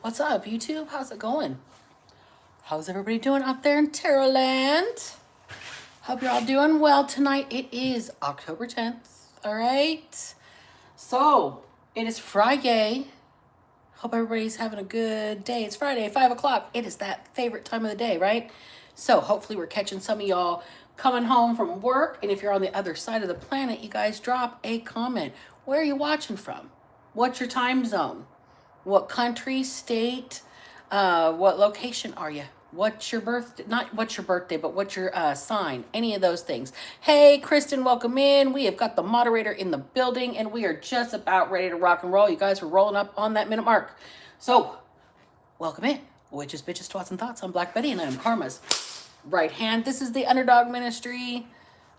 What's up, YouTube? How's it going? How's everybody doing up there in Terraland? Hope you're all doing well tonight. It is October 10th, all right? So, it is Friday. Hope everybody's having a good day. It's Friday, 5 o'clock. It is that favorite time of the day, right? So, hopefully we're catching some of y'all coming home from work. And if you're on the other side of the planet, you guys drop a comment. Where are you watching from? What's your time zone? What country, state, what location are you? What's your birthday? Not what's your birthday, but what's your sign? Any of those things. Hey, Kristen, welcome in. We have got the moderator in the building, and we are just about ready to rock and roll. You guys are rolling up on that minute mark. So, welcome in. Witches, bitches, twats, and thoughts. I'm Black Betty, and I'm Karma's right hand. This is the Underdog Ministry.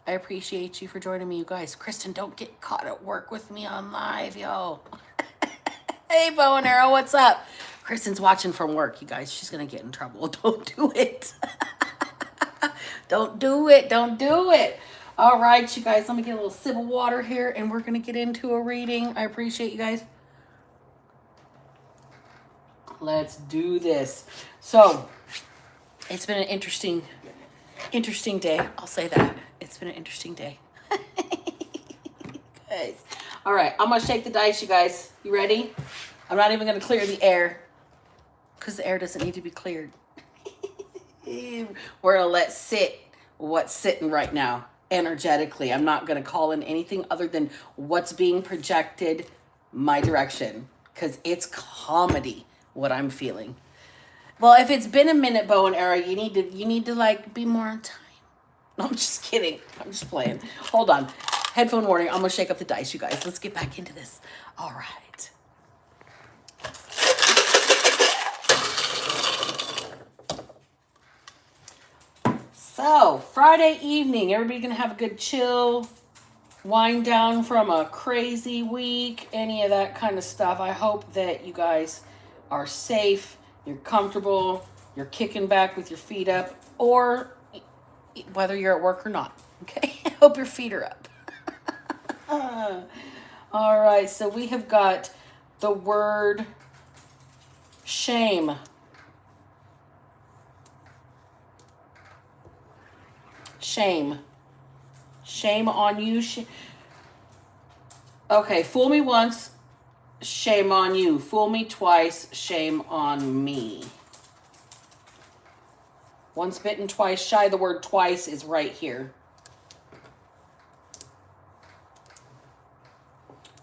I appreciate you for joining me, you guys. Kristen, don't get caught at work with me on live, yo. Hey, Bow and Arrow, what's up? Kristen's watching from work, you guys. She's going to get in trouble. Don't do it. Don't do it. Don't do it. All right, you guys, let me get a little sip of water here, and we're going to get into a reading. I appreciate you guys. Let's do this. So, it's been an interesting day. I'll say that. It's been an interesting day. Guys. All right, I'm going to shake the dice, you guys. You ready? I'm not even going to clear the air because the air doesn't need to be cleared. We're going to let sit what's sitting right now energetically. I'm not going to call in anything other than what's being projected my direction because it's comedy what I'm feeling. Well, if it's been a minute, Bow and Arrow, you need to like be more on time. No, I'm just kidding. I'm just playing. Hold on. Headphone warning. I'm going to shake up the dice, you guys. Let's get back into this. All right. So, Friday evening. Everybody going to have a good chill, wind down from a crazy week, any of that kind of stuff. I hope that you guys are safe, you're comfortable, you're kicking back with your feet up, or whether you're at work or not. Okay? I hope your feet are up. All right, so we have got the word shame. Shame. Shame on you. Okay, fool me once, shame on you. Fool me twice, shame on me. Once bitten, twice shy. The word twice is right here.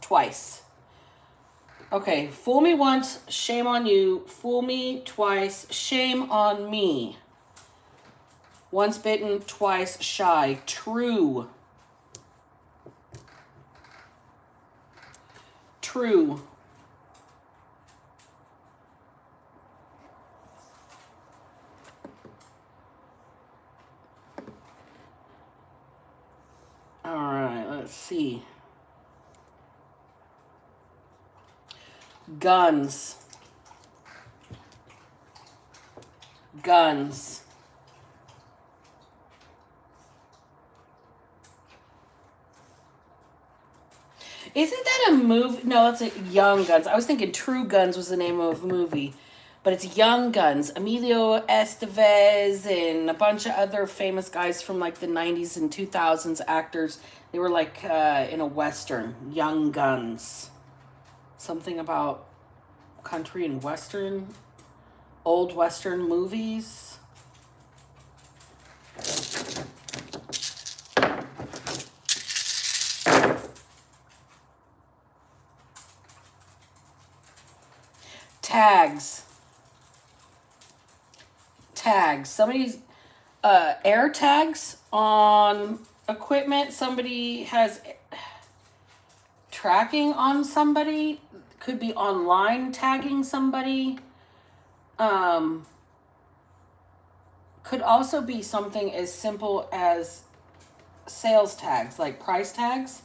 Twice. Okay, fool me once, shame on you. Fool me twice, shame on me. Once bitten, twice shy. True. True. All right, let's see. Guns. Guns. Isn't that a movie? No, that's a Young Guns. I was thinking True Guns was the name of a movie. But it's Young Guns. Emilio Estevez and a bunch of other famous guys from like the 90s and 2000s actors. They were like in a Western. Young Guns. Something about country and Western. Old Western movies. Tags. Somebody's air tags on equipment. Somebody has tracking on somebody. Could be online tagging somebody. Could also be something as simple as sales tags, like price tags.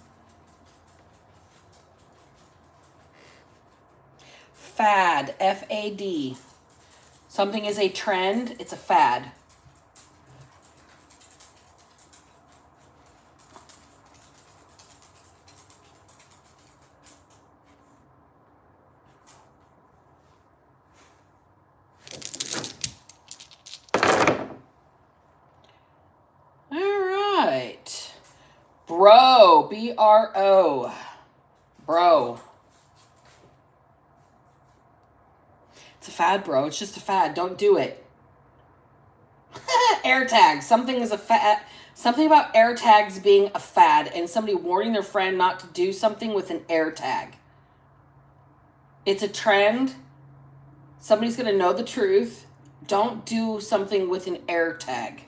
Fad, F-A-D. Something is a trend, it's a fad. right. Bro. B-R-O. Bro. It's a fad, bro. It's just a fad. Don't do it. Air tags. Something is a fad. Something about air tags being a fad and somebody warning their friend not to do something with an air tag. It's a trend. Somebody's going to know the truth. Don't do something with an air tag.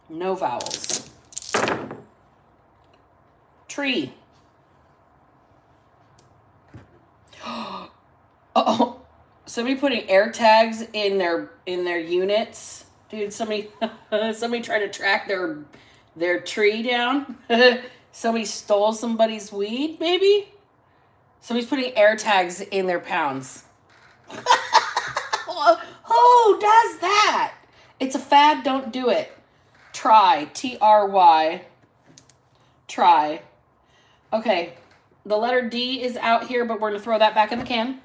No vowels. Tree. Oh, somebody putting air tags in their units. Dude, somebody tried to track their tree down. Somebody stole somebody's weed, maybe? Somebody's putting air tags in their pounds. Who does that? It's a fad, don't do it. Try, T-R-Y. Try. Okay, the letter D is out here, but we're going to throw that back in the can.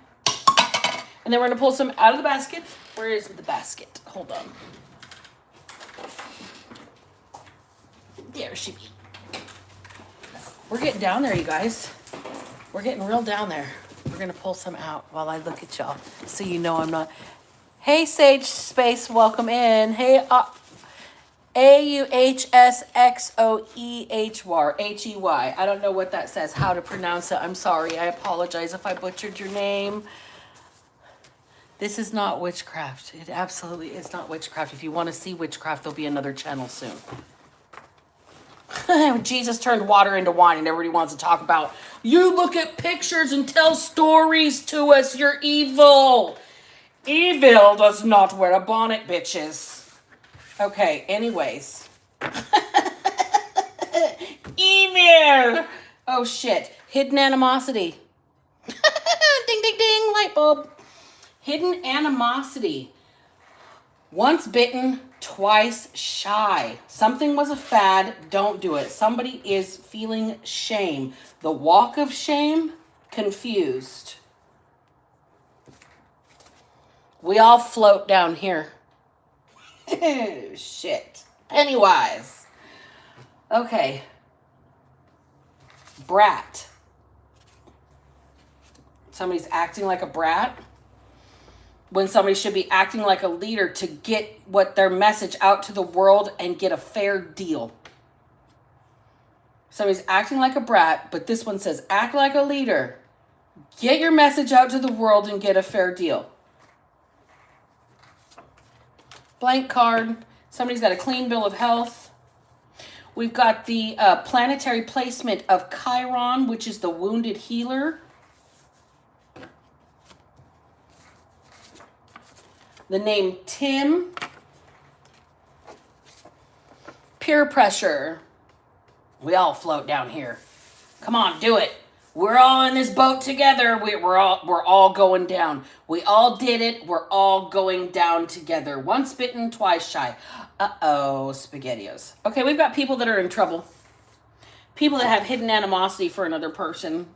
And then we're going to pull some out of the basket. Where is the basket? Hold on. There she be. We're getting down there, you guys. We're getting real down there. We're going to pull some out while I look at y'all. So you know I'm not. Hey, Sage Space, welcome in. Hey, A-U-H-S-X-O-E-H-Y. I don't know what that says, how to pronounce it. I'm sorry. I apologize if I butchered your name. This is not witchcraft. It absolutely is not witchcraft. If you want to see witchcraft, there'll be another channel soon. Jesus turned water into wine and everybody wants to talk about, you look at pictures and tell stories to us. You're evil. Evil does not wear a bonnet, bitches. Okay, anyways. Evil. Oh, shit. Hidden animosity. Ding, ding, ding. Light bulb. Hidden animosity. Once bitten, twice shy. Something was a fad. Don't do it. Somebody is feeling shame. The walk of shame. Confused. We all float down here. Shit. Pennywise. Okay. Brat. Somebody's acting like a brat when somebody should be acting like a leader to get what their message out to the world and get a fair deal. Somebody's acting like a brat, but this one says act like a leader. Get your message out to the world and get a fair deal. Blank card. Somebody's got a clean bill of health. We've got the planetary placement of Chiron, which is the wounded healer. The name Tim. Peer pressure. We all float down here. Come on, do it. We're all in this boat together. We're all going down. We all did it. We're all going down together. Once bitten, twice shy. Uh-oh, SpaghettiOs. Okay, we've got people that are in trouble. People that have hidden animosity for another person.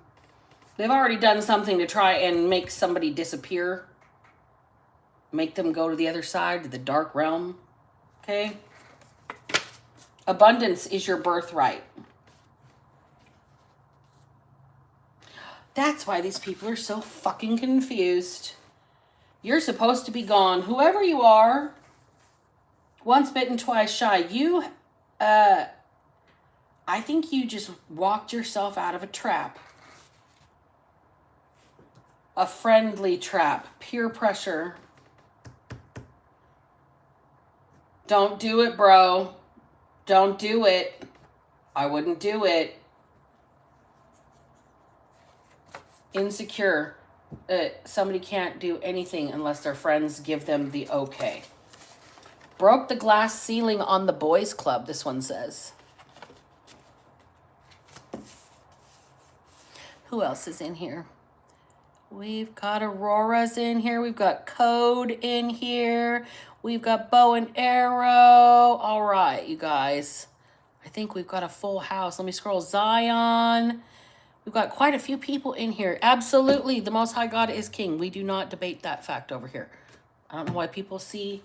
They've already done something to try and make somebody disappear. Make them go to the other side, to the dark realm. Okay? Abundance is your birthright. That's why these people are so fucking confused. You're supposed to be gone. Whoever you are, once bitten, twice shy. You, I think you just walked yourself out of a trap. A friendly trap. Peer pressure. Don't do it, bro. Don't do it. I wouldn't do it. Insecure. Somebody can't do anything unless their friends give them the okay. Broke the glass ceiling on the boys club, this one says. Who else is in here? We've got Aurora's in here. We've got Code in here. We've got Bow and Arrow. All right, you guys. I think we've got a full house. Let me scroll. Zion. We've got quite a few people in here. Absolutely, the Most High God is King. We do not debate that fact over here. I don't know why people see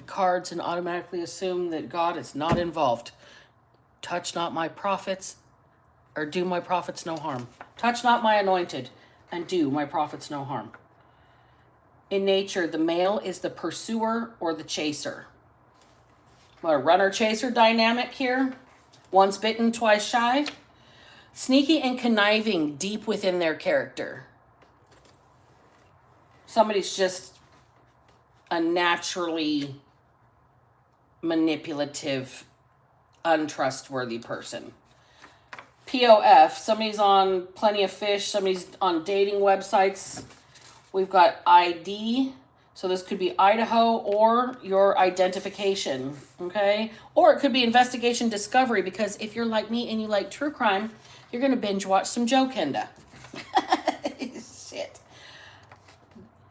cards and automatically assume that God is not involved. Touch not my prophets, or do my prophets no harm. Touch not my anointed, and do my prophets no harm. In nature, the male is the pursuer or the chaser. What a runner-chaser dynamic here. Once bitten, twice shy. Sneaky and conniving deep within their character. Somebody's just a naturally manipulative, untrustworthy person. POF, somebody's on Plenty of Fish, somebody's on dating websites. We've got ID, so this could be Idaho or your identification, okay? Or it could be investigation discovery, because if you're like me and you like true crime, you're going to binge watch some Joe Kenda. Shit.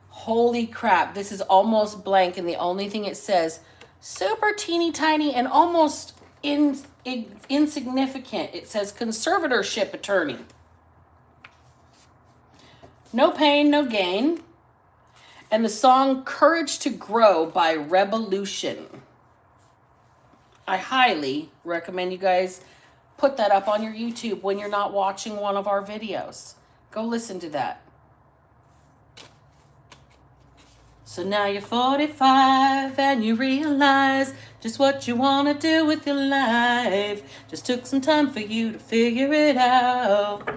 Holy crap, this is almost blank, and the only thing it says, super teeny tiny and almost insignificant. It says conservatorship attorney. No pain, no gain. And the song Courage to Grow by Revolution. I highly recommend you guys put that up on your YouTube when you're not watching one of our videos. Go listen to that. So now you're 45 and you realize just what you want to do with your life. Just took some time for you to figure it out.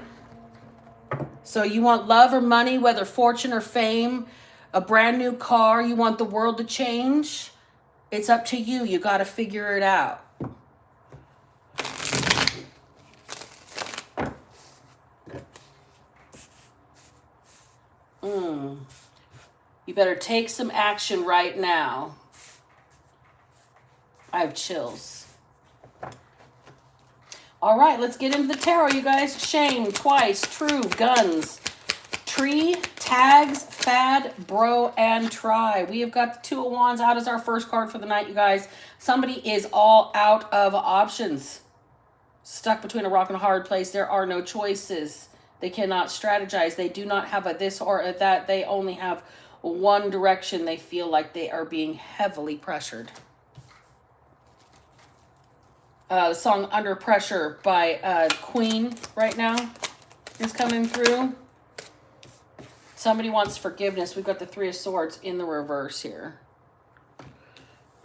So you want love or money, whether fortune or fame, a brand new car, you want the world to change? It's up to you. You got to figure it out. You better take some action right now. I have chills. All right, let's get into the tarot, you guys. Shame, twice, true, guns, tree, tags, fad, bro, and try. We have got the Two of Wands out as our first card for the night, you guys. Somebody is all out of options. Stuck between a rock and a hard place. There are no choices. They cannot strategize. They do not have a this or a that. They only have one direction. They feel like they are being heavily pressured. The song Under Pressure by Queen right now is coming through. Somebody wants forgiveness. We've got the Three of Swords in the reverse here.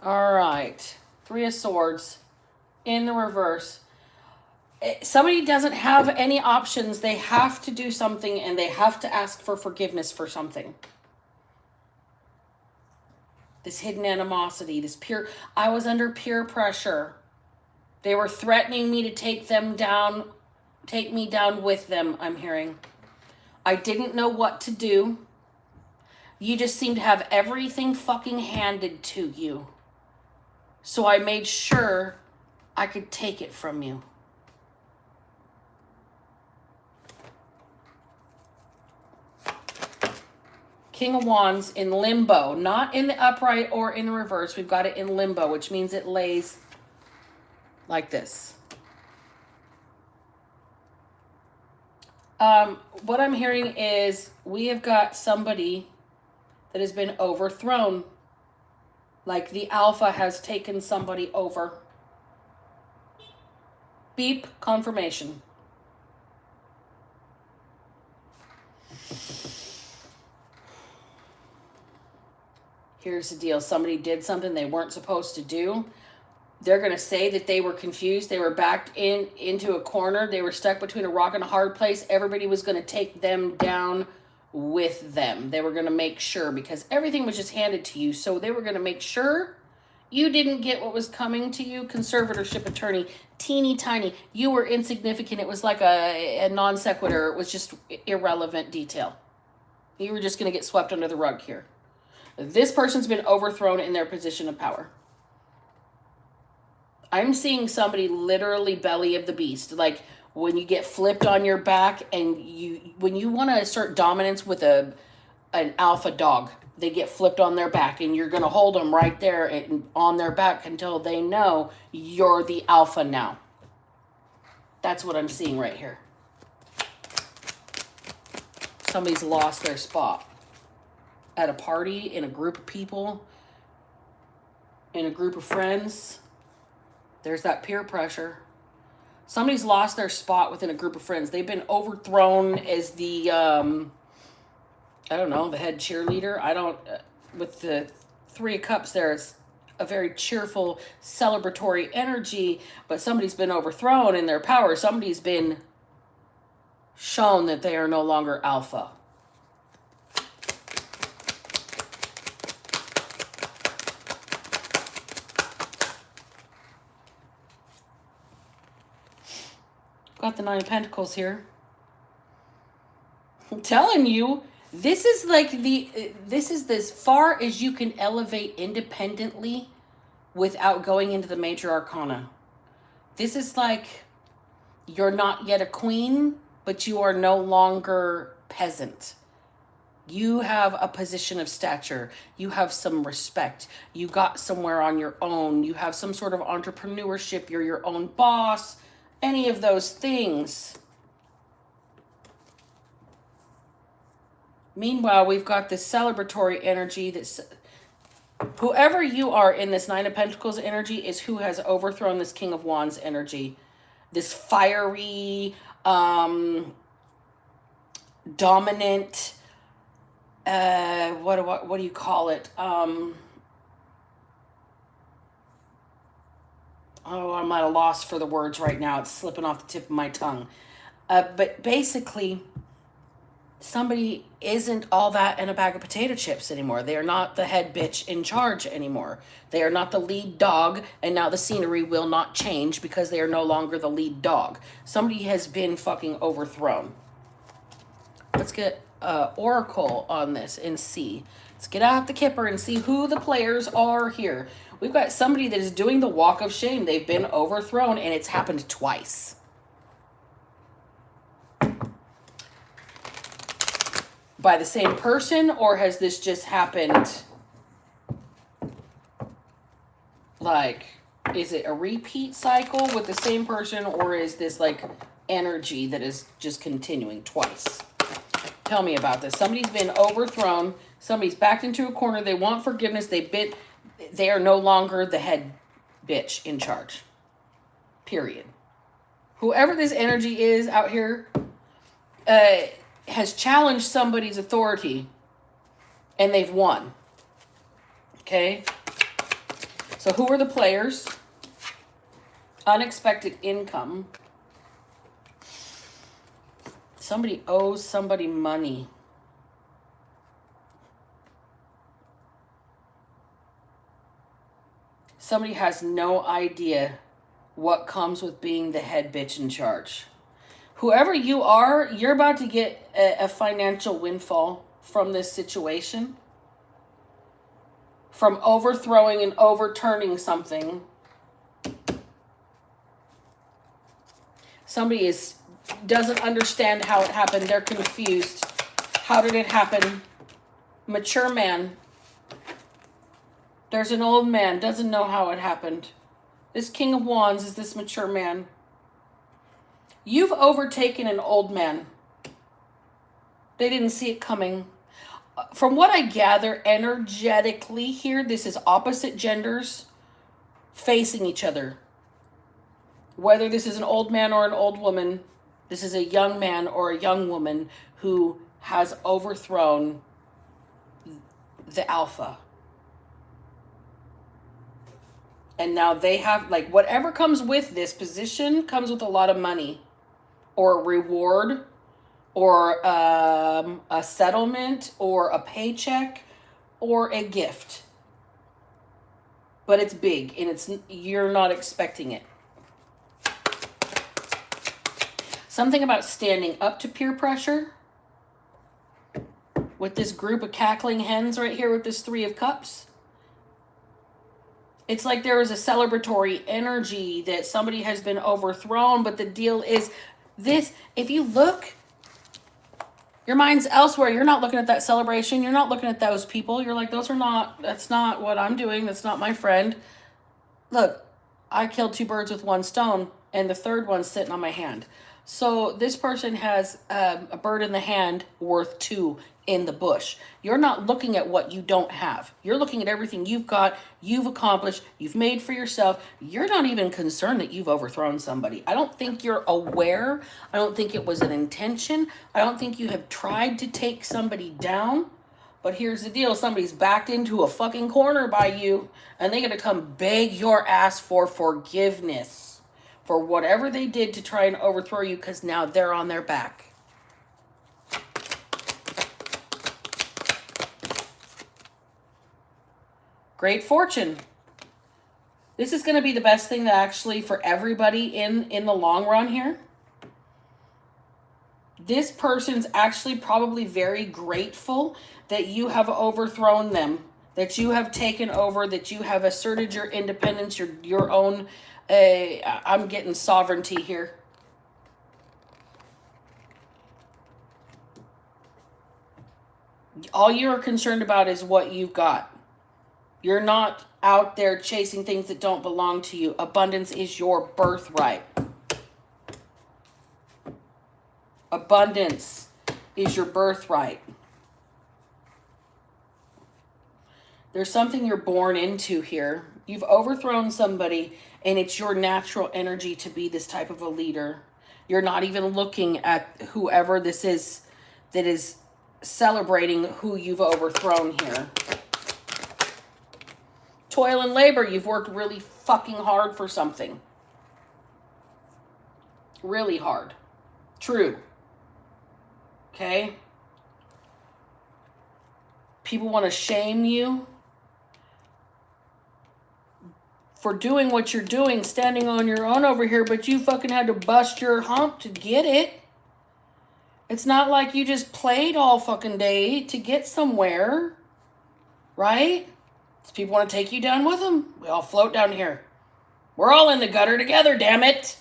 All right. Three of Swords in the reverse. Somebody doesn't have any options. They have to do something, and they have to ask for forgiveness for something. This hidden animosity, this I was under peer pressure. They were threatening me to take me down with them, I'm hearing. I didn't know what to do. You just seem to have everything fucking handed to you. So I made sure I could take it from you. King of Wands in limbo, not in the upright or in the reverse. We've got it in limbo, which means it lays like this. What I'm hearing is we have got somebody that has been overthrown. Like the alpha has taken somebody over. Beep, confirmation. Here's the deal. Somebody did something they weren't supposed to do. They're going to say that they were confused. They were backed into a corner. They were stuck between a rock and a hard place. Everybody was going to take them down with them. They were going to make sure, because everything was just handed to you. So they were going to make sure you didn't get what was coming to you. Conservatorship attorney, teeny tiny. You were insignificant. It was like a non sequitur. It was just irrelevant detail. You were just going to get swept under the rug here. This person's been overthrown in their position of power. I'm seeing somebody literally belly of the beast. Like when you get flipped on your back and when you want to assert dominance with an alpha dog, they get flipped on their back and you're going to hold them right there and on their back until they know you're the alpha now. That's what I'm seeing right here. Somebody's lost their spot at a party, in a group of people, in a group of friends. There's that peer pressure. Somebody's lost their spot within a group of friends. They've been overthrown as the, I don't know, the head cheerleader. With the Three of Cups there, it's a very cheerful, celebratory energy, but somebody's been overthrown in their power. Somebody's been shown that they are no longer alpha. Got the Nine of Pentacles here. I'm telling you, this is like this is as far as you can elevate independently without going into the major arcana. This is like you're not yet a queen, but you are no longer peasant. You have a position of stature. You have some respect. You got somewhere on your own. You have some sort of entrepreneurship. You're your own boss. Any of those things. Meanwhile, we've got this celebratory energy that's whoever you are in this Nine of Pentacles energy is who has overthrown this King of Wands energy. This fiery, dominant, what do you call it? Oh, I'm at a loss for the words right now. It's slipping off the tip of my tongue. But basically, somebody isn't all that in a bag of potato chips anymore. They are not the head bitch in charge anymore. They are not the lead dog, and now the scenery will not change because they are no longer the lead dog. Somebody has been fucking overthrown. Let's get Oracle on this and see. Let's get out the Kipper and see who the players are here. We've got somebody that is doing the walk of shame. They've been overthrown, and it's happened twice. By the same person, or has this just happened? Like, is it a repeat cycle with the same person, or is this like energy that is just continuing twice? Tell me about this. Somebody's been overthrown. Somebody's backed into a corner. They want forgiveness. They are no longer the head bitch in charge. Period. Whoever this energy is out here has challenged somebody's authority and they've won. Okay? So who are the players? Unexpected income. Somebody owes somebody money. Somebody has no idea what comes with being the head bitch in charge. Whoever you are, you're about to get a financial windfall from this situation. From overthrowing and overturning something. Somebody doesn't understand how it happened. They're confused. How did it happen? Mature man. There's an old man, doesn't know how it happened. This King of Wands is this mature man. You've overtaken an old man. They didn't see it coming. From what I gather, energetically here, this is opposite genders facing each other. Whether this is an old man or an old woman, this is a young man or a young woman who has overthrown the alpha. And now they have, like, whatever comes with this position comes with a lot of money or a reward or a settlement or a paycheck or a gift. But it's big and you're not expecting it. Something about standing up to peer pressure with this group of cackling hens right here with this Three of Cups. It's like there is a celebratory energy that somebody has been overthrown, but the deal is this, if you look, your mind's elsewhere. You're not looking at that celebration. You're not looking at those people. You're like, that's not what I'm doing. That's not my friend. Look, I killed two birds with one stone, and the third one's sitting on my hand. So this person has a bird in the hand worth two in the bush. You're not looking at what you don't have. You're looking at everything you've got, you've accomplished, you've made for yourself. You're not even concerned that you've overthrown somebody. I don't think you're aware. I don't think it was an intention. I don't think you have tried to take somebody down. But here's the deal. Somebody's backed into a fucking corner by you, and they're going to come beg your ass for forgiveness for whatever they did to try and overthrow you, because now they're on their back. Great fortune. This is going to be the best thing that actually for everybody in the long run here. This person's actually probably very grateful that you have overthrown them, that you have taken over, that you have asserted your independence, your own, I'm getting sovereignty here. All you are concerned about is what you've got. You're not out there chasing things that don't belong to you. Abundance is your birthright. Abundance is your birthright. There's something you're born into here. You've overthrown somebody, and it's your natural energy to be this type of a leader. You're not even looking at whoever this is that is celebrating who you've overthrown here. Toil and labor, you've worked really fucking hard for something. Really hard. True. Okay? People want to shame you for doing what you're doing, standing on your own over here, but you fucking had to bust your hump to get it. It's not like you just played all fucking day to get somewhere, right? People want to take you down with them. We all float down here. We're all in the gutter together, damn it.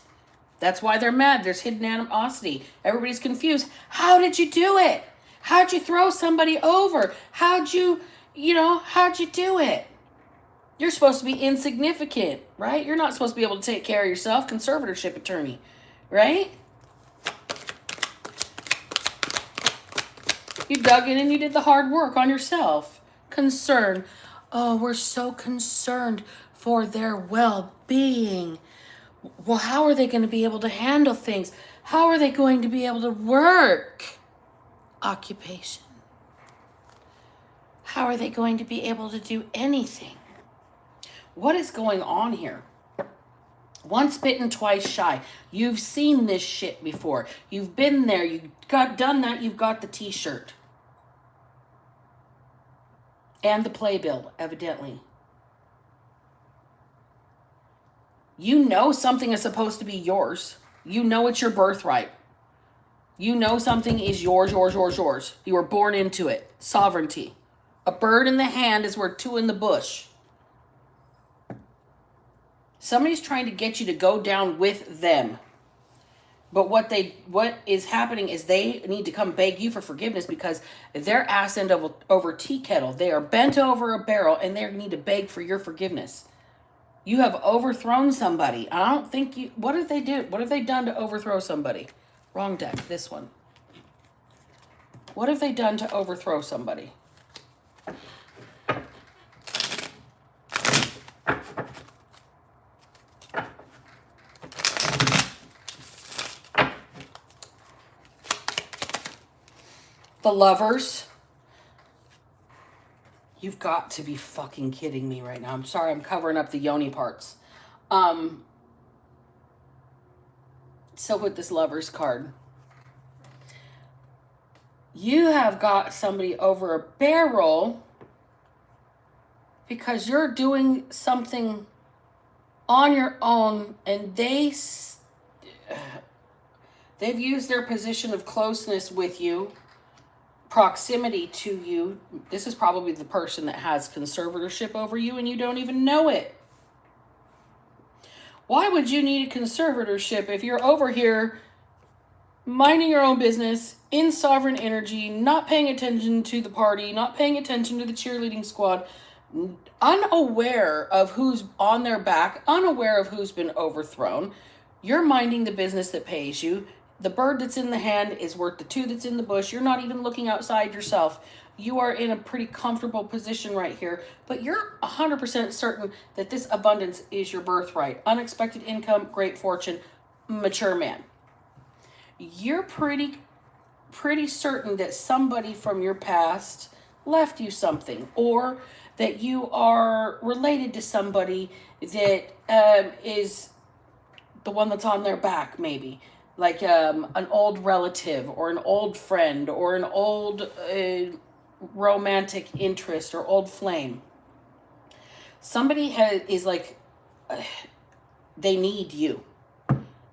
That's why they're mad. There's hidden animosity. Everybody's confused. How did you do it? How'd you throw somebody over? How'd you do it? You're supposed to be insignificant, right? You're not supposed to be able to take care of yourself. Conservatorship attorney, right? You dug in and you did the hard work on yourself. Concern. Oh, we're so concerned for their well-being. Well, how are they going to be able to handle things? How are they going to be able to work? Occupation. How are they going to be able to do anything? What is going on here? Once bitten, twice shy. You've seen this shit before. You've been there. You got done that. You've got the t-shirt. And the playbill, evidently. You know something is supposed to be yours. You know it's your birthright. You know something is yours. You were born into it. Sovereignty. A bird in the hand is worth two in the bush. Somebody's trying to get you to go down with them. But what is happening is they need to come beg you for forgiveness because their ass end over tea kettle. They are bent over a barrel and they need to beg for your forgiveness. You have overthrown somebody. I don't think you... What did they do? What have they done to overthrow somebody? Wrong deck. This one. What have they done to overthrow somebody? The Lovers. You've got to be fucking kidding me right now. I'm sorry, I'm covering up the yoni parts. So with this Lovers card, you have got somebody over a barrel because you're doing something on your own, and they've used their position of closeness with you, proximity to you. This is probably the person that has conservatorship over you and you don't even know it. Why would you need a conservatorship if you're over here minding your own business, in sovereign energy, not paying attention to the party, not paying attention to the cheerleading squad, unaware of who's on their back, unaware of who's been overthrown? You're minding the business that pays you. The bird that's in the hand is worth the two that's in the bush. You're not even looking outside yourself. You are in a pretty comfortable position right here, but you're 100% certain that this abundance is your birthright. Unexpected income, great fortune, mature man. You're pretty certain that somebody from your past left you something, or that you are related to somebody that is the one that's on their back, maybe. Like an old relative or an old friend or an old romantic interest or old flame. Somebody is like, they need you.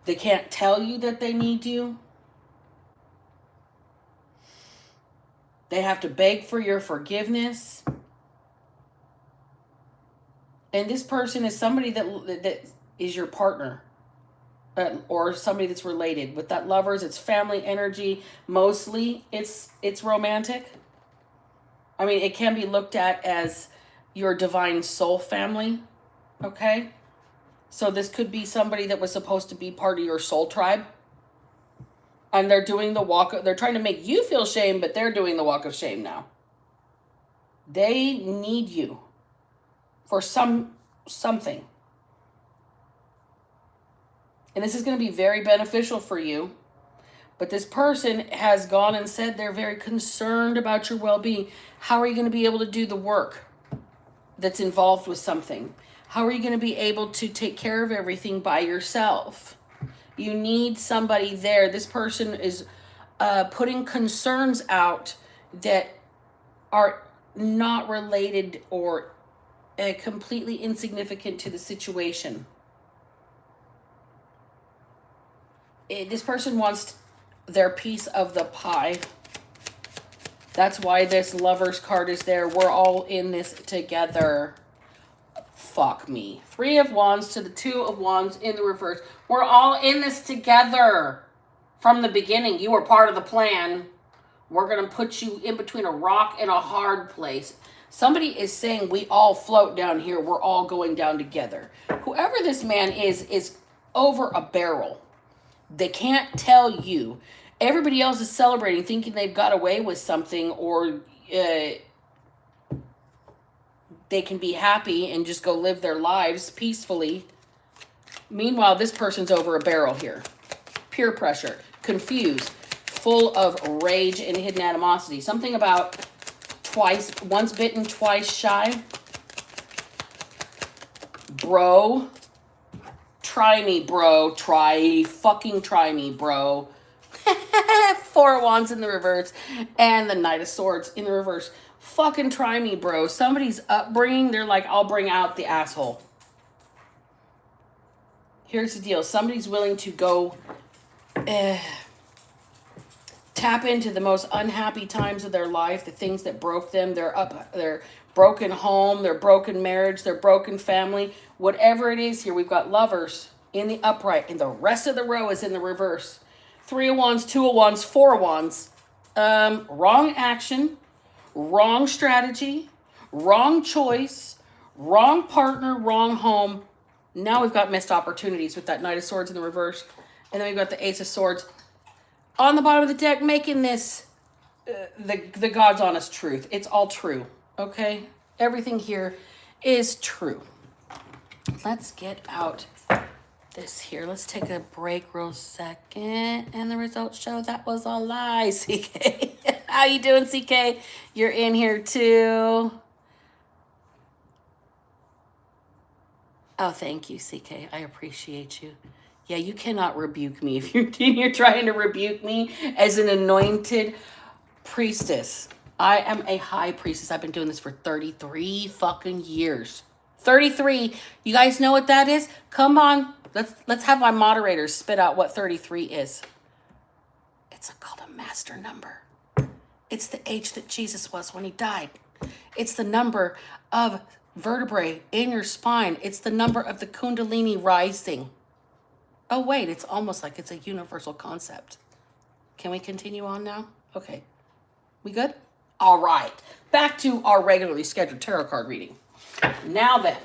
They can't tell you that they need you. They have to beg for your forgiveness. And this person is somebody that is your partner. Or somebody that's related. With that Lovers, it's family energy. Mostly it's romantic. I mean, it can be looked at as your divine soul family. Okay? So this could be somebody that was supposed to be part of your soul tribe. And they're doing the walk. They're trying to make you feel shame, but they're doing the walk of shame now. They need you for something. And this is going to be very beneficial for you. But this person has gone and said they're very concerned about your well-being. How are you going to be able to do the work that's involved with something? How are you going to be able to take care of everything by yourself? You need somebody there. This person is putting concerns out that are not related or completely insignificant to the situation. This person wants their piece of the pie. That's why this Lovers card is there. We're all in this together. Fuck me. 3 of Wands to the 2 of Wands in the reverse. We're all in this together. From the beginning, you were part of the plan. We're going to put you in between a rock and a hard place. Somebody is saying we all float down here. We're all going down together. Whoever this man is over a barrel. They can't tell you. Everybody else is celebrating, thinking they've got away with something, or they can be happy and just go live their lives peacefully. Meanwhile, this person's over a barrel here. Peer pressure, confused, full of rage and hidden animosity. Something about once bitten, twice shy. Bro. Try me, bro. Try me, bro. 4 of Wands in the reverse and the Knight of Swords in the reverse. Fucking try me, bro. Somebody's upbringing, they're like, I'll bring out the asshole. Here's the deal. Somebody's willing to go tap into the most unhappy times of their life, the things that broke them, their broken home, their broken marriage, their broken family, whatever it is. Here we've got Lovers in the upright, and the rest of the row is in the reverse. 3 of Wands, 2 of Wands, 4 of Wands. Wrong action, wrong strategy, wrong choice, wrong partner, wrong home. Now we've got missed opportunities with that Knight of Swords in the reverse. And then we've got the Ace of Swords on the bottom of the deck, making this the God's honest truth. It's all true, okay? Everything here is true. Let's get out this here. Let's take a break real second. And the results show that was a lie, CK. How you doing, CK? You're in here too. Oh, thank you, CK. I appreciate you. Yeah, you cannot rebuke me if you're trying to rebuke me as an anointed priestess. I am a high priestess. I've been doing this for 33 fucking years. 33. You guys know what that is? Come on. Let's have my moderators spit out what 33 is. It's called a master number. It's the age that Jesus was when he died. It's the number of vertebrae in your spine. It's the number of the Kundalini rising. Oh, wait, it's almost like it's a universal concept. Can we continue on now? Okay. We good? All right. Back to our regularly scheduled tarot card reading. Now then.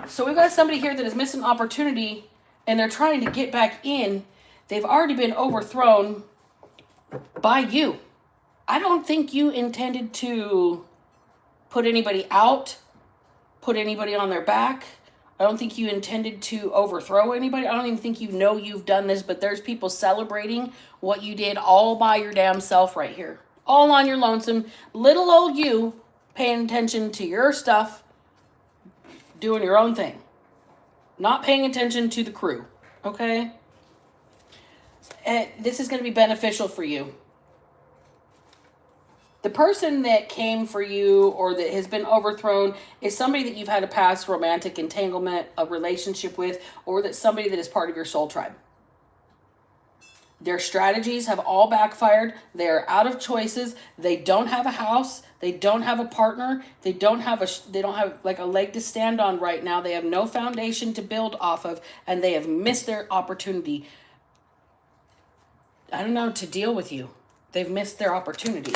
So we've got somebody here that has missed an opportunity and they're trying to get back in. They've already been overthrown by you. I don't think you intended to put anybody out, put anybody on their back. I don't think you intended to overthrow anybody. I don't even think you know you've done this, but there's people celebrating what you did all by your damn self right here. All on your lonesome. Little old you paying attention to your stuff, doing your own thing. Not paying attention to the crew. Okay? And this is going to be beneficial for you. The person that came for you or that has been overthrown is somebody that you've had a past romantic entanglement, a relationship with, or that's somebody that is part of your soul tribe. Their strategies have all backfired. They're out of choices. They don't have a house. They don't have a partner. They don't have like a leg to stand on right now. They have no foundation to build off of, and they have missed their opportunity. I don't know, to deal with you. They've missed their opportunity.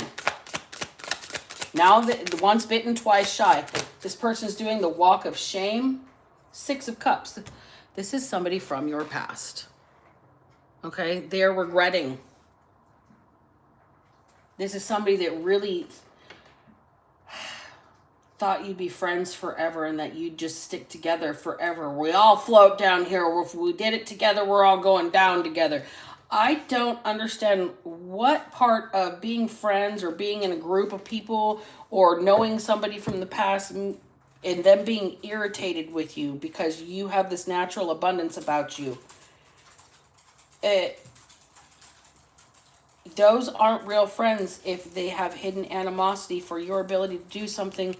Now, the once bitten, twice shy. This person's doing the walk of shame. 6 of Cups. This is somebody from your past. Okay? They're regretting. This is somebody that really thought you'd be friends forever and that you'd just stick together forever. We all float down here. If we did it together, we're all going down together. I don't understand what part of being friends or being in a group of people or knowing somebody from the past and them being irritated with you because you have this natural abundance about you. Those aren't real friends if they have hidden animosity for your ability to do something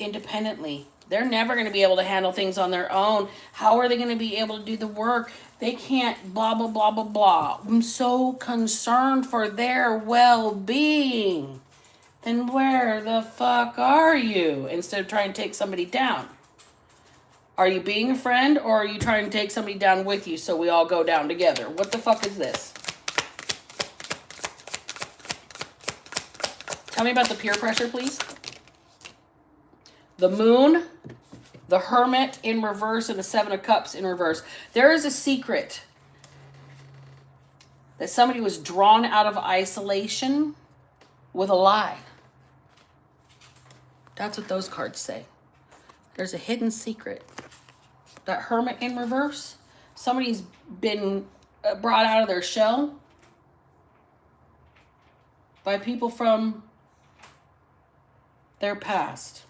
independently. They're never going to be able to handle things on their own. How are they going to be able to do the work? They can't blah, blah, blah, blah, blah. I'm so concerned for their well-being. Then where the fuck are you? Instead of trying to take somebody down. Are you being a friend or are you trying to take somebody down with you so we all go down together? What the fuck is this? Tell me about the peer pressure, please. The Moon, the Hermit in reverse, and the 7 of Cups in reverse. There is a secret that somebody was drawn out of isolation with a lie. That's what those cards say. There's a hidden secret. That Hermit in reverse, somebody's been brought out of their shell by people from their past.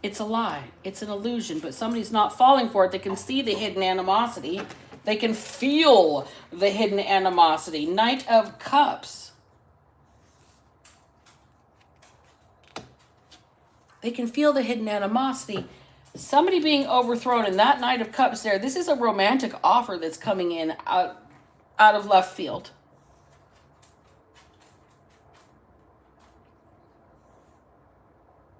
It's a lie. It's an illusion, but somebody's not falling for it. They can see the hidden animosity. They can feel the hidden animosity. Knight of Cups. They can feel the hidden animosity. Somebody being overthrown in that Knight of Cups there. This is a romantic offer that's coming in out of left field.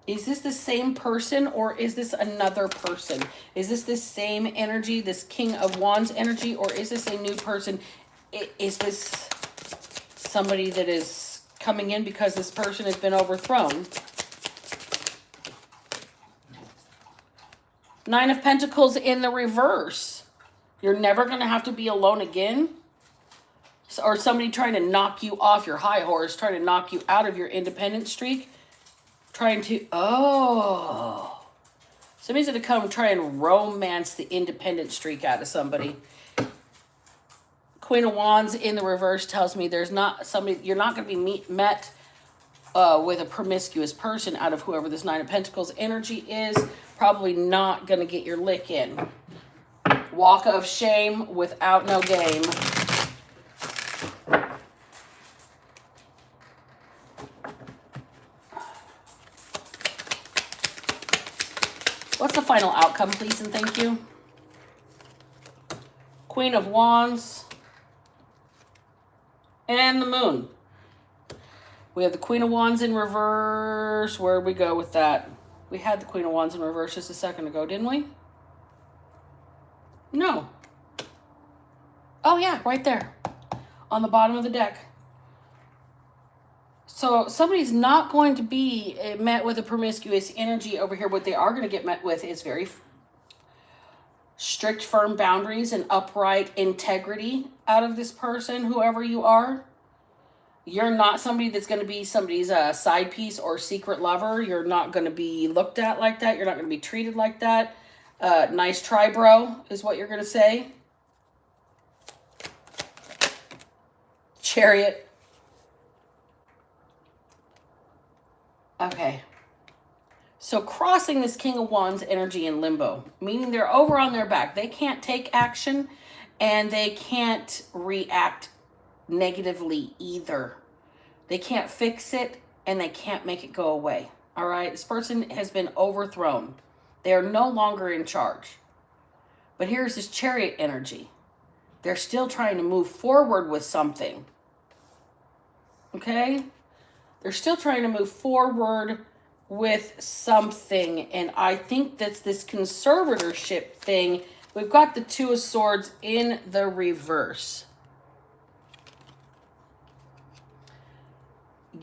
Is this the same person or is this another person? Is this same energy, this King of Wands energy, or is this a new person? Is this somebody that is coming in because this person has been overthrown? 9 of Pentacles in the reverse. You're never going to have to be alone again. Or somebody trying to knock you off your high horse, trying to knock you out of your independent streak. Trying to, somebody's going to come try and romance the independent streak out of somebody. Queen of Wands in the reverse tells me there's not somebody, you're not going to be met with a promiscuous person out of whoever this 9 of Pentacles energy is. Probably not going to get your lick in. Walk of shame without no game. What's the final outcome, please, and thank you? Queen of Wands. And the Moon. We have the Queen of Wands in reverse. Where'd we go with that? We had the Queen of Wands in reverse just a second ago, didn't we? No. Oh, yeah, right there. On the bottom of the deck. So somebody's not going to be met with a promiscuous energy over here. What they are going to get met with is very strict, firm boundaries and upright integrity out of this person, whoever you are. You're not somebody that's going to be somebody's side piece or secret lover. You're not going to be looked at like that. You're not going to be treated like that. Nice try, bro, is what you're going to say. Chariot. Okay. So crossing this King of Wands energy in limbo, meaning they're over on their back. They can't take action and they can't react negatively either. They can't fix it and they can't make it go away. All right. This person has been overthrown. They are no longer in charge. But here's this Chariot energy. They're still trying to move forward with something. Okay. They're still trying to move forward with something. And I think that's this conservatorship thing. We've got the Two of Swords in the reverse.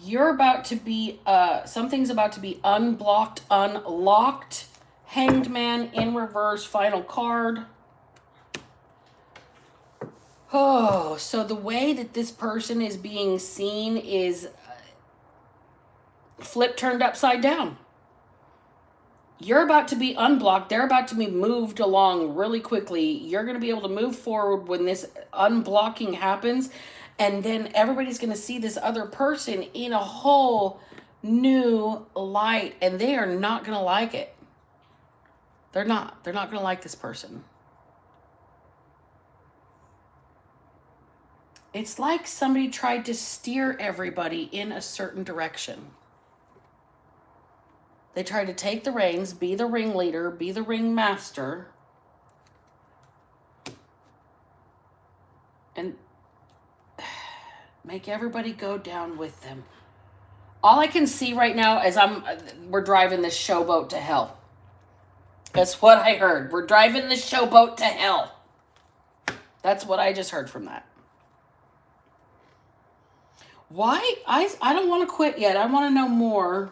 You're about to be, something's about to be unblocked, unlocked. Hanged Man in reverse, final card. Oh, so the way that this person is being seen is flip turned upside down. You're about to be unblocked. They're about to be moved along really quickly. You're going to be able to move forward when this unblocking happens. And then everybody's going to see this other person in a whole new light. And they are not going to like it. They're not. They're not going to like this person. It's like somebody tried to steer everybody in a certain direction. They tried to take the reins, be the ringleader, be the ringmaster, and make everybody go down with them. All I can see right now is we're driving this showboat to hell. That's what I heard. We're driving this showboat to hell. That's what I just heard from that. Why? I don't want to quit yet. I want to know more.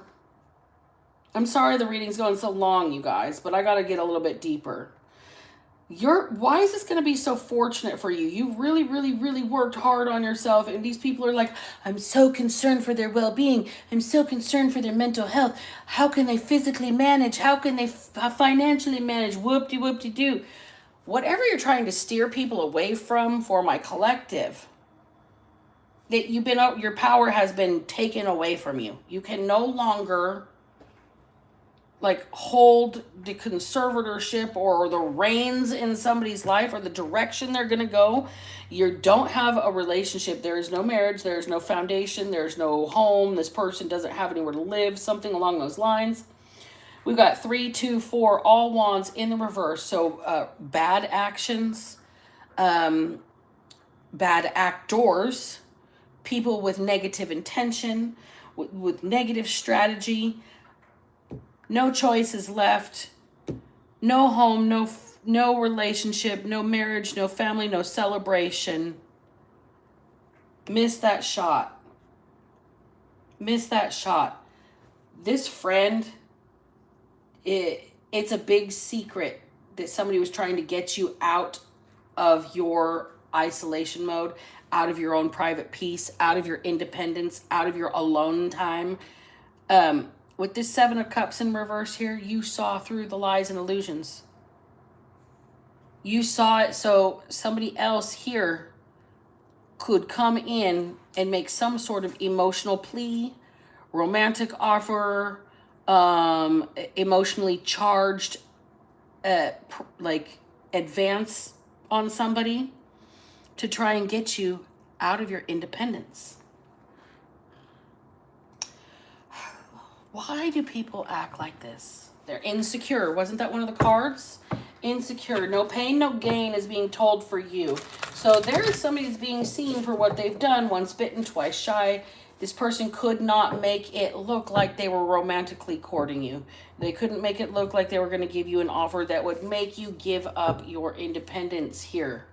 I'm sorry the reading's going so long, you guys, but I got to get a little bit deeper. Why is this going to be so fortunate for you? You really, really, really worked hard on yourself, and these people are like, I'm so concerned for their well-being. I'm so concerned for their mental health. How can they physically manage? How can they financially manage? Whoop-de-whoop-de-doo. Whatever you're trying to steer people away from for my collective, that your power has been taken away from you. You can no longer hold the conservatorship or the reins in somebody's life or the direction they're going to go. You don't have a relationship. There is no marriage. There is no foundation. There's no home. This person doesn't have anywhere to live, something along those lines. We've got 3, 2, 4, all wands in the reverse. So bad actions, bad actors, people with negative intention, with negative strategy, no choices left, no home, no relationship, no marriage, no family, no celebration. Miss that shot. Miss that shot. This friend, it's a big secret that somebody was trying to get you out of your isolation mode, out of your own private peace, out of your independence, out of your alone time. With this 7 of Cups in reverse here, you saw through the lies and illusions. You saw it so somebody else here could come in and make some sort of emotional plea, romantic offer, emotionally charged, advance on somebody to try and get you out of your independence. Why do people act like this? They're insecure. Wasn't that one of the cards? Insecure. No pain, no gain is being told for you. So there is somebody that's being seen for what they've done. Once bitten, twice shy. This person could not make it look like they were romantically courting you. They couldn't make it look like they were going to give you an offer that would make you give up your independence here.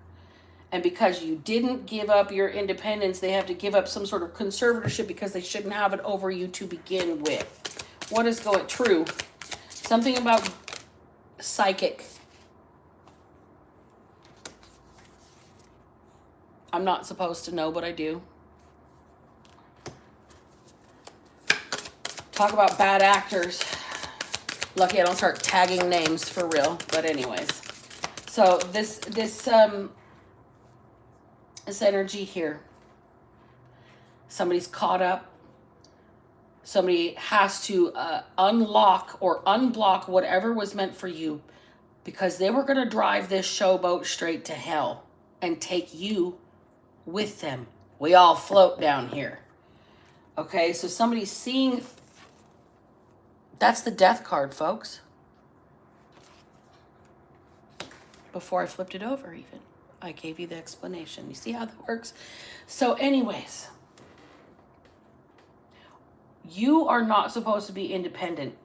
And because you didn't give up your independence, they have to give up some sort of conservatorship because they shouldn't have it over you to begin with. What is going true? Something about psychic. I'm not supposed to know, but I do. Talk about bad actors. Lucky I don't start tagging names for real. But anyways. So this energy here. Somebody's caught up. Somebody has to unlock or unblock whatever was meant for you, because they were going to drive this showboat straight to hell and take you with them. We all float down here. Okay, so somebody's seeing. That's the death card, folks. Before I flipped it over even, I gave you the explanation. You see how that works? So anyways, you are not supposed to be independent.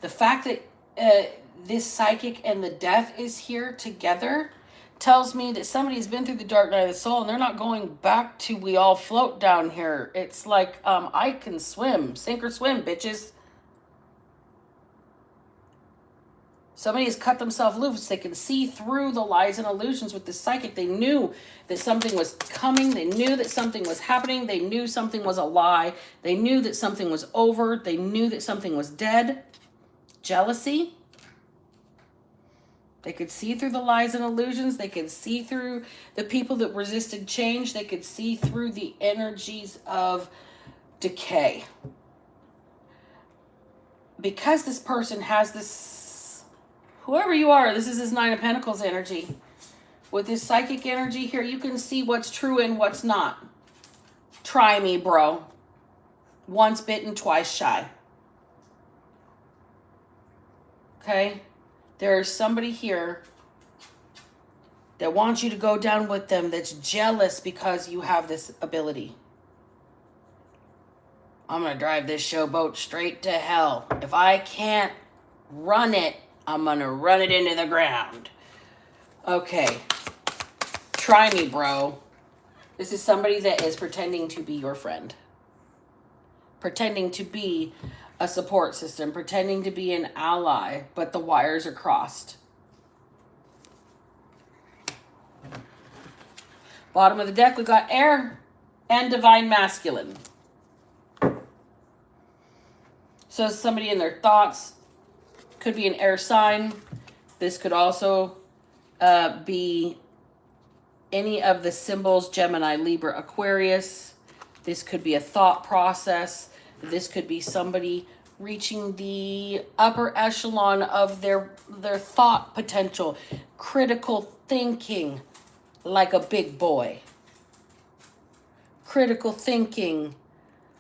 The fact that this psychic and the death is here together tells me that somebody's been through the dark night of the soul and they're not going back to we all float down here. It's like, I can swim. Sink or swim, bitches. Somebody has cut themselves loose. They can see through the lies and illusions with the psychic. They knew that something was coming. They knew that something was happening. They knew something was a lie. They knew that something was over. They knew that something was dead. Jealousy. They could see through the lies and illusions. They could see through the people that resisted change. They could see through the energies of decay. Because this person has this, whoever you are, this is this Nine of Pentacles energy. With this psychic energy here, you can see what's true and what's not. Try me, bro. Once bitten, twice shy. Okay? There's somebody here that wants you to go down with them, that's jealous because you have this ability. I'm going to drive this showboat straight to hell. If I can't run it, I'm going to run it into the ground. Okay. Try me, bro. This is somebody that is pretending to be your friend. Pretending to be a support system. Pretending to be an ally. But the wires are crossed. Bottom of the deck, we got air and divine masculine. So somebody in their thoughts. Could be an air sign. This could also be any of the symbols, Gemini, Libra, Aquarius. This could be a thought process. This could be somebody reaching the upper echelon of their thought potential. Critical thinking like a big boy. Critical thinking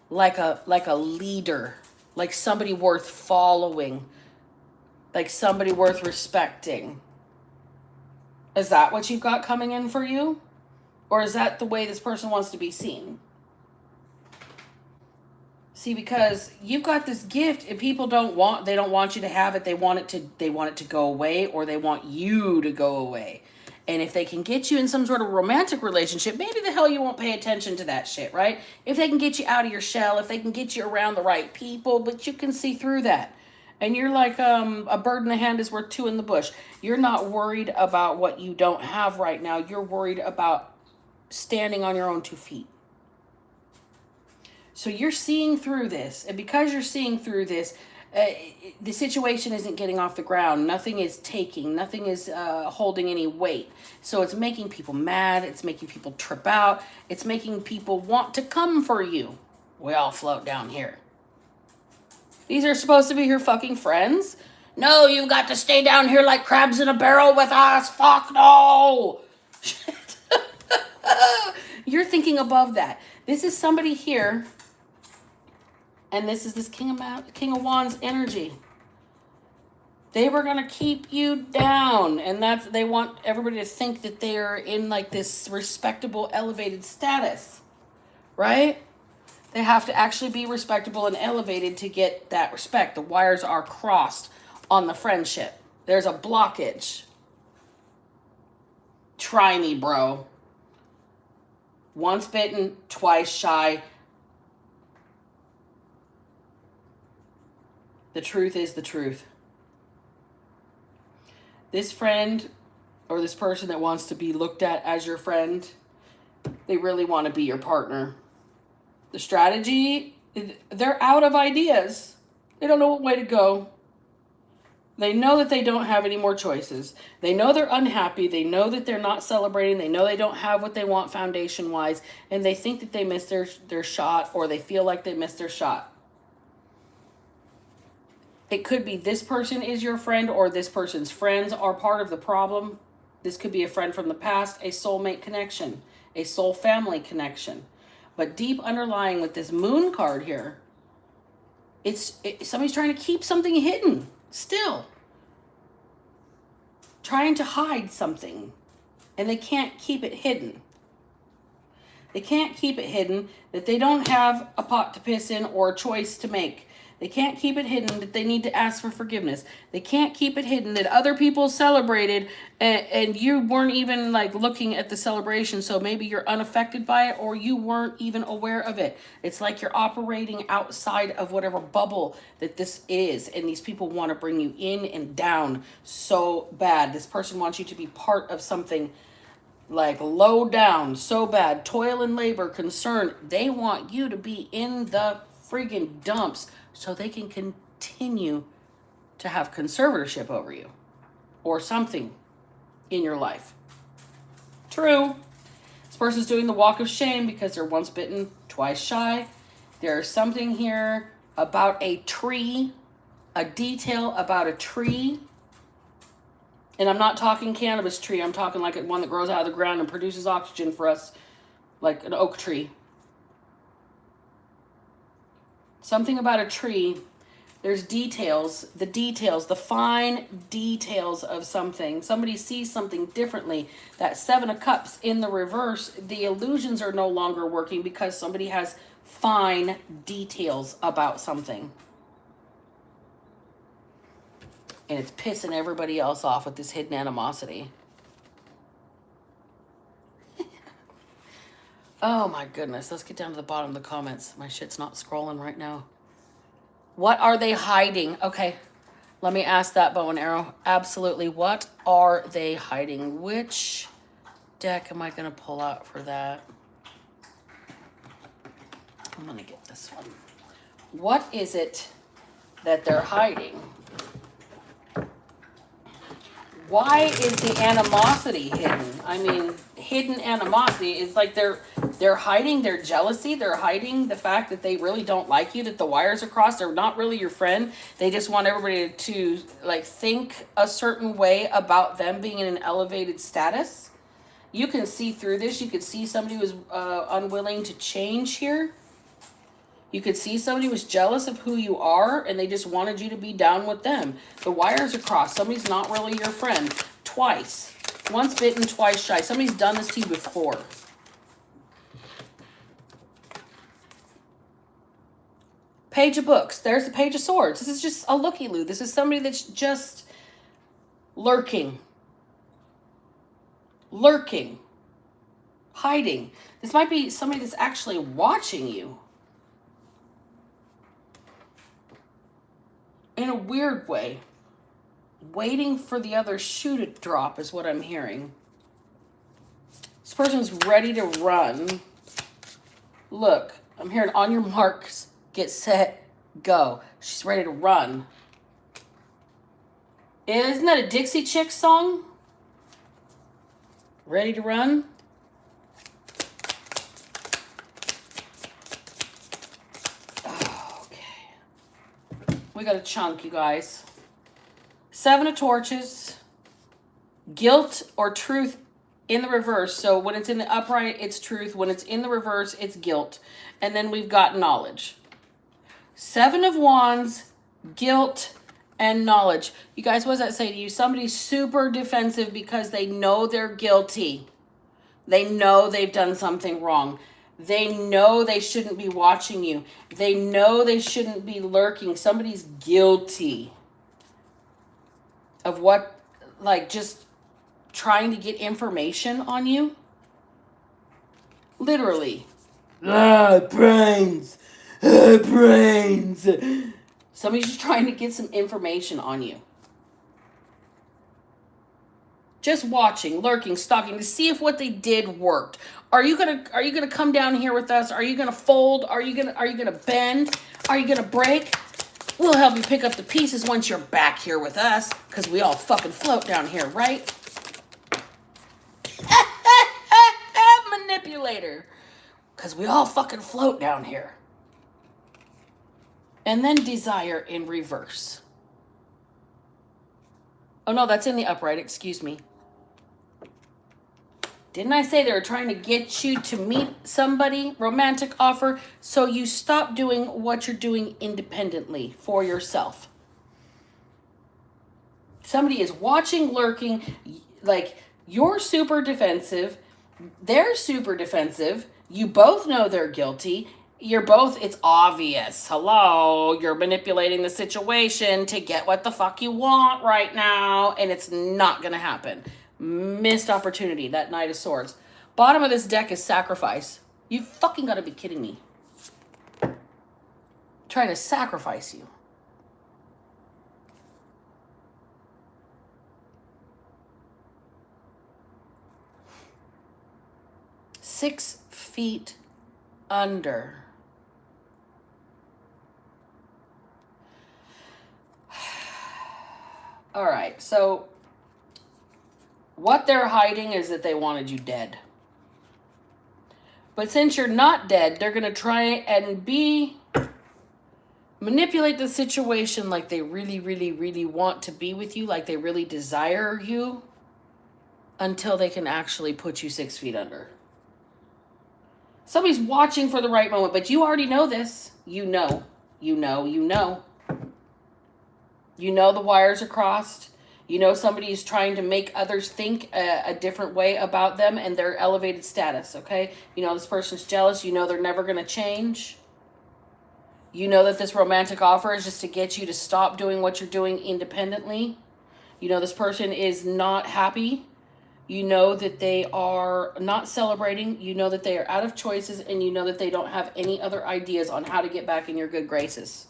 like a leader. Like somebody worth following. Like somebody worth respecting. Is that what you've got coming in for you? Or is that the way this person wants to be seen? See, because you've got this gift and people don't want you to have it. They want it to go away, or they want you to go away. And if they can get you in some sort of romantic relationship, maybe the hell you won't pay attention to that shit, right? If they can get you out of your shell, if they can get you around the right people, but you can see through that. And you're like, a bird in the hand is worth two in the bush. You're not worried about what you don't have right now. You're worried about standing on your own 2 feet. So you're seeing through this. And because you're seeing through this, the situation isn't getting off the ground. Nothing is taking. Nothing is holding any weight. So it's making people mad. It's making people trip out. It's making people want to come for you. We all float down here. These are supposed to be your fucking friends? No, you've got to stay down here like crabs in a barrel with us. Fuck no. Shit. You're thinking above that. This is somebody here. And this is this King of Wands energy. They were going to keep you down. And they want everybody to think that they are in like this respectable, elevated status. Right? They have to actually be respectable and elevated to get that respect. The wires are crossed on the friendship. There's a blockage. Try me, bro. Once bitten, twice shy. The truth is the truth. This friend or this person that wants to be looked at as your friend, they really want to be your partner. The strategy, they're out of ideas. They don't know what way to go. They know that they don't have any more choices. They know they're unhappy. They know that they're not celebrating. They know they don't have what they want foundation-wise. And they think that they missed their shot, or they feel like they missed their shot. It could be this person is your friend, or this person's friends are part of the problem. This could be a friend from the past, a soulmate connection, a soul family connection. But deep underlying with this moon card here, somebody's trying to keep something hidden still. Trying to hide something, and they can't keep it hidden. They can't keep it hidden that they don't have a pot to piss in or a choice to make. They can't keep it hidden that they need to ask for forgiveness. They can't keep it hidden that other people celebrated and you weren't even like looking at the celebration. So maybe you're unaffected by it, or you weren't even aware of it. It's like you're operating outside of whatever bubble that this is. And these people want to bring you in and down so bad. This person wants you to be part of something like low down so bad. Toil and labor, concern. They want you to be in the friggin' dumps so they can continue to have conservatorship over you or something in your life. True. This person's doing the walk of shame because they're once bitten, twice shy. There's something here about a tree, a detail about a tree. And I'm not talking cannabis tree. I'm talking like one that grows out of the ground and produces oxygen for us, like an oak tree. Something about a tree. There's details, the fine details of something. Somebody sees something differently. That 7 of Cups in the reverse, the illusions are no longer working because somebody has fine details about something. And it's pissing everybody else off with this hidden animosity. Oh my goodness. Let's get down to the bottom of the comments. My shit's not scrolling right now. What are they hiding? Okay. Let me ask that, bow and arrow. Absolutely. What are they hiding? Which deck am I going to pull out for that? I'm going to get this one. What is it that they're hiding? Why is the animosity hidden? I mean, hidden animosity is like they're hiding their jealousy. They're hiding the fact that they really don't like you, that the wires are crossed. They're not really your friend. They just want everybody to like think a certain way about them being in an elevated status. You can see through this. You could see somebody who's unwilling to change here. You could see somebody was jealous of who you are and they just wanted you to be down with them. The wires are crossed. Somebody's not really your friend. Twice. Once bitten, twice shy. Somebody's done this to you before. Page of Books. There's the Page of Swords. This is just a looky-loo. This is somebody that's just lurking. Lurking. Hiding. This might be somebody that's actually watching you. In a weird way. Waiting for the other shoe to drop is what I'm hearing. This person's ready to run. Look, I'm hearing on your marks, get set, go. She's ready to run. Isn't that a Dixie Chicks song? Ready to run? We got a chunk, you guys. 7 of Torches. Guilt or truth in the reverse. So when it's in the upright, it's truth. When it's in the reverse, it's guilt. And then we've got knowledge. 7 of Wands, guilt, and knowledge. You guys, what does that say to you? Somebody's super defensive because they know they're guilty. They know they've done something wrong. They know they shouldn't be watching you. They know they shouldn't be lurking. Somebody's guilty of what, like, just trying to get information on you. Literally. Brains. Brains. Somebody's just trying to get some information on you. Just watching, lurking, stalking to see if what they did worked. Are you gonna come down here with us? Are you gonna fold? Are you gonna bend? Are you gonna break? We'll help you pick up the pieces once you're back here with us, because we all fucking float down here, right? Manipulator. Because we all fucking float down here. And then desire in reverse. Oh no, that's in the upright, excuse me. Didn't I say they were trying to get you to meet somebody, romantic offer, so you stop doing what you're doing independently for yourself? Somebody is watching, lurking, like you're super defensive, they're super defensive, you both know they're guilty, you're both, it's obvious. Hello, you're manipulating the situation to get what the fuck you want right now, and it's not gonna happen. Missed opportunity, that Knight of Swords. Bottom of this deck is sacrifice. You fucking gotta be kidding me. Trying to sacrifice you. Six feet under. All right, so what they're hiding is that they wanted you dead. But since you're not dead, they're going to try and manipulate the situation like they really, really, really want to be with you, like they really desire you, until they can actually put you 6 feet under. Somebody's watching for the right moment, but you already know this. You know. You know the wires are crossed. You know somebody is trying to make others think a different way about them and their elevated status, okay? You know this person's jealous. You know they're never going to change. You know that this romantic offer is just to get you to stop doing what you're doing independently. You know this person is not happy. You know that they are not celebrating. You know that they are out of choices, and you know that they don't have any other ideas on how to get back in your good graces,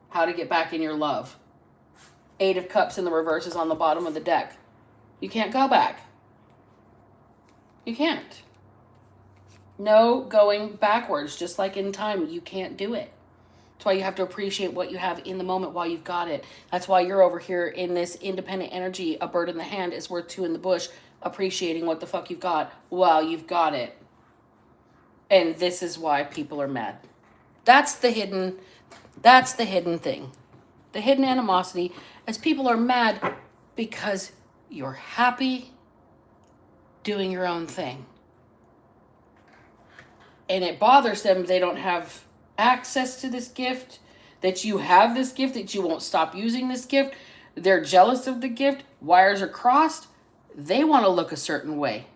how to get back in your love. 8 of Cups in the reverse is on the bottom of the deck. You can't go back. You can't. No going backwards, just like in time. You can't do it. That's why you have to appreciate what you have in the moment while you've got it. That's why you're over here in this independent energy. A bird in the hand is worth 2 in the bush. Appreciating what the fuck you've got while you've got it. And this is why people are mad. That's the hidden thing. The hidden animosity is people are mad because you're happy doing your own thing. And it bothers them they don't have access to this gift, that you have this gift, that you won't stop using this gift. They're jealous of the gift. Wires are crossed. They want to look a certain way,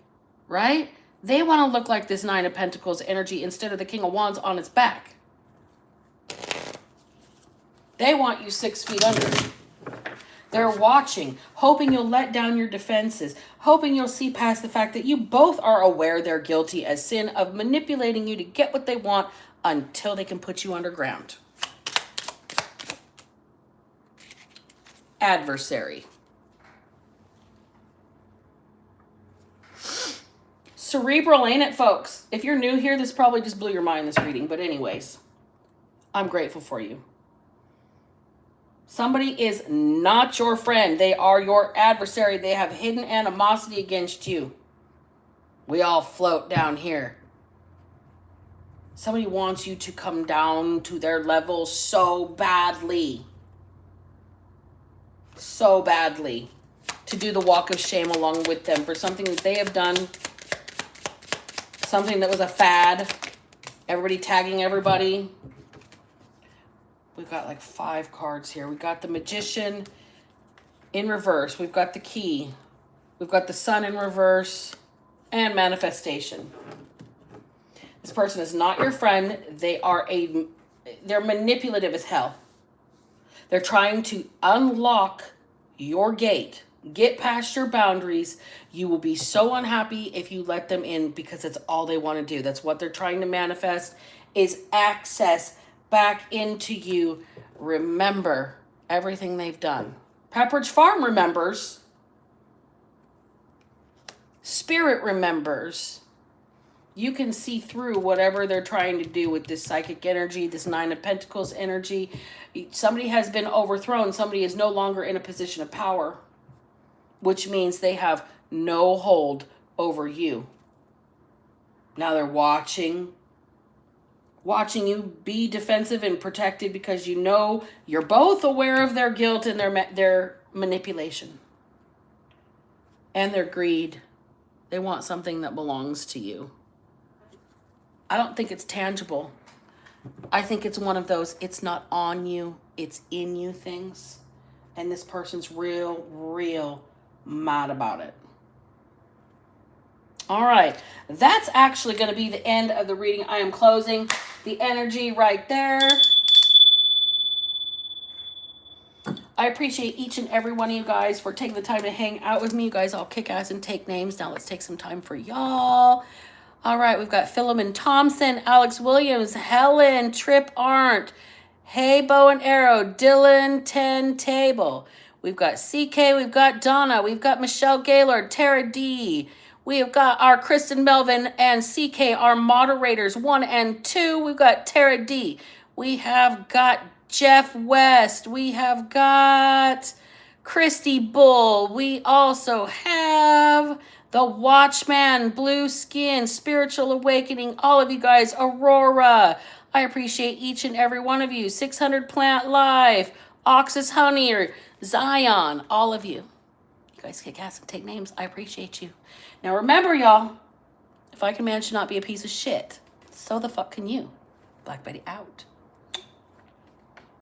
right? They want to look like this 9 of Pentacles energy instead of the King of Wands on its back. They want you 6 feet under. They're watching, hoping you'll let down your defenses, hoping you'll see past the fact that you both are aware they're guilty as sin of manipulating you to get what they want until they can put you underground. Adversary. Cerebral, ain't it, folks? If you're new here, this probably just blew your mind, this reading. But anyways, I'm grateful for you. Somebody is not your friend. They are your adversary. They have hidden animosity against you. We all float down here. Somebody wants you to come down to their level so badly. So badly. To do the walk of shame along with them for something that they have done. Something that was a fad. Everybody tagging everybody. We've got like 5 cards here. We've got the Magician in reverse. We've got the Key. We've got the Sun in reverse. And Manifestation. This person is not your friend. They're manipulative as hell. They're trying to unlock your gate. Get past your boundaries. You will be so unhappy if you let them in because that's all they want to do. That's what they're trying to manifest, is access back into you. Remember everything they've done. Pepperidge Farm remembers. Spirit remembers. You can see through whatever they're trying to do with this psychic energy, this Nine of Pentacles energy. Somebody has been overthrown. Somebody is no longer in a position of power, which means they have no hold over you. Now they're watching you be defensive and protected because you know you're both aware of their guilt and their manipulation and their greed. They want something that belongs to you. I don't think it's tangible. I think it's one of those, it's not on you, it's in you things. And this person's real mad about it. All right. That's actually going to be the end of the reading. I am closing the energy right there. I appreciate each and every one of you guys for taking the time to hang out with me. You guys all kick ass and take names. Now let's take some time for y'all. All right, we've got Philemon Thompson, Alex Williams, Helen, Trip Arndt, Hey Bow and Arrow, Dylan 10 Table. We've got CK, we've got Donna, we've got Michelle Gaylord, Tara D. We have got our Kristen Melvin and CK, our moderators 1 and 2. We've got Tara D. We have got Jeff West. We have got Christy Bull. We also have the Watchman, Blue Skin, Spiritual Awakening, all of you guys, Aurora. I appreciate each and every one of you. 600 Plant Life, Oxus Honey, or Zion, all of you. You guys kick ass and take names. I appreciate you. Now remember, y'all, if I can manage to not be a piece of shit, so the fuck can you. Black Betty out.